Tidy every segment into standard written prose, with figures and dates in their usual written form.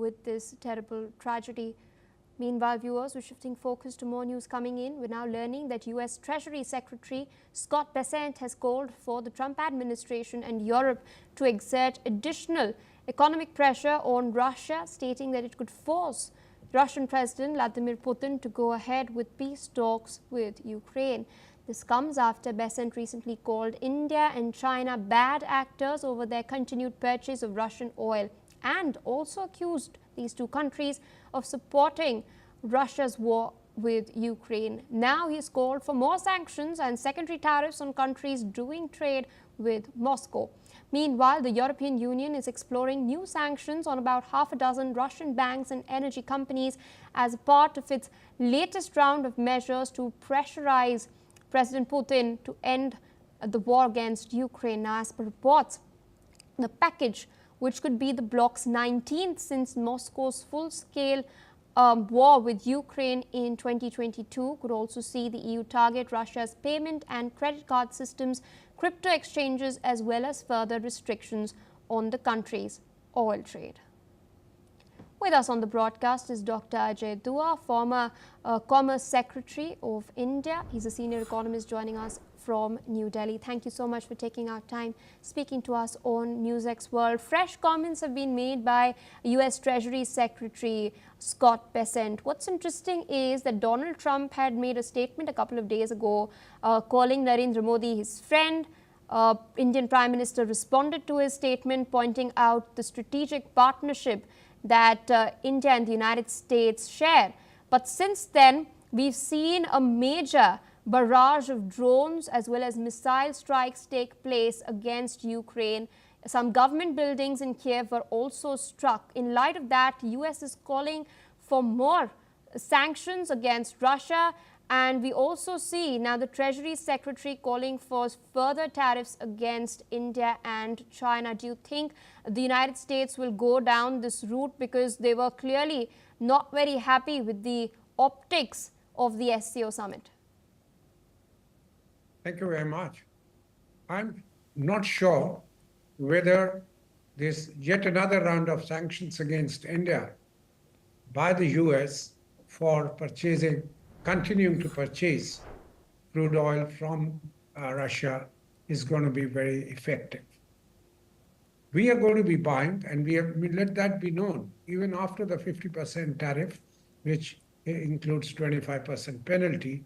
with this terrible tragedy. Meanwhile, viewers, we're shifting focus to more news coming in. We're now learning that U.S. Treasury Secretary Scott Bessent has called for the Trump administration and Europe to exert additional economic pressure on Russia, stating that it could force Russian President Vladimir Putin to go ahead with peace talks with Ukraine. This comes after Bessent recently called India and China bad actors over their continued purchase of Russian oil, and also accused these two countries of supporting Russia's war with Ukraine. Now he's called for more sanctions and secondary tariffs on countries doing trade with Moscow. Meanwhile, the European Union is exploring new sanctions on about half a dozen Russian banks and energy companies as a part of its latest round of measures to pressurize President Putin to end the war against Ukraine. Now, as per reports, the package, which could be the bloc's 19th since Moscow's full-scale war with Ukraine in 2022, could also see the EU target Russia's payment and credit card systems, crypto exchanges, as well as further restrictions on the country's oil trade. With us on the broadcast is Dr. Ajay Dua, former Commerce Secretary of India. He's a senior economist joining us from New Delhi. Thank you so much for taking our time speaking to us on NewsX World. Fresh comments have been made by U.S. Treasury Secretary Scott Bessent. What's interesting is that Donald Trump had made a statement a couple of days ago calling Narendra Modi his friend. Indian Prime Minister responded to his statement, pointing out the strategic partnership that India and the United States share. But since then, we've seen a major barrage of drones as well as missile strikes take place against Ukraine. Some government buildings in Kiev were also struck. In light of that, US is calling for more sanctions against Russia. And we also see now the Treasury Secretary calling for further tariffs against India and China. Do you think the United States will go down this route, because they were clearly not very happy with the optics of the SCO summit? Thank you very much. I'm not sure whether this yet another round of sanctions against India by the US for continuing to purchase crude oil from Russia is going to be very effective. We are going to be buying, and we let that be known, even after the 50% tariff, which includes 25% penalty,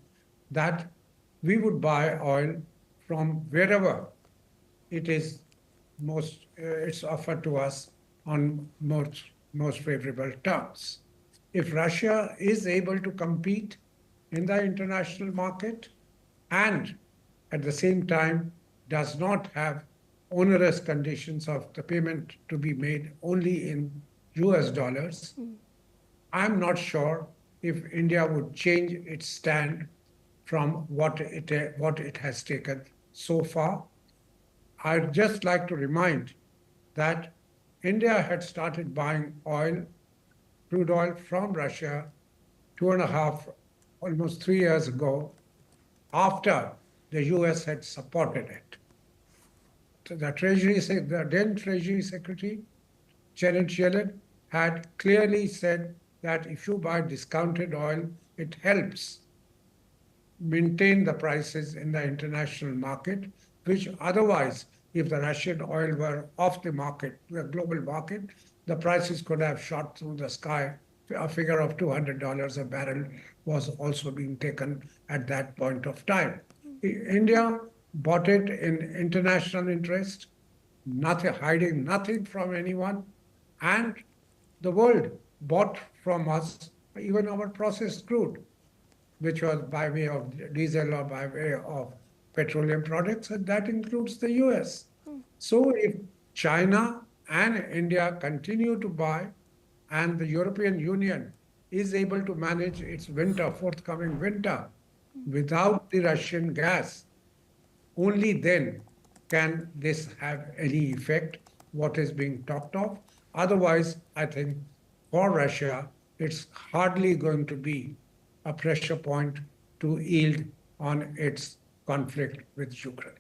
that we would buy oil from wherever it is it's offered to us on most favorable terms. If Russia is able to compete in the international market and at the same time does not have onerous conditions of the payment to be made only in US dollars, I'm not sure if India would change its stand from what it has taken so far. I'd just like to remind that India had started buying crude oil from Russia 2.5, almost 3 years ago, after the US had supported it. So the then Treasury Secretary, Janet Yellen, had clearly said that if you buy discounted oil, it helps maintain the prices in the international market, which otherwise, if the Russian oil were off the market, the global market, the prices could have shot through the sky. A figure of $200 a barrel was also being taken at that point of time. India bought it in international interest, hiding nothing from anyone, and the world bought from us even our processed crude, which was by way of diesel or by way of petroleum products, and that includes the US. So if China and India continue to buy, and the European Union is able to manage its forthcoming winter, without the Russian gas, only then can this have any effect, what is being talked of. Otherwise, I think for Russia, it's hardly going to be a pressure point to yield on its conflict with Ukraine.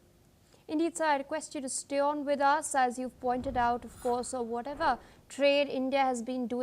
Indeed, sir, I request you to stay on with us. As you've pointed out, of course, whatever trade India has been doing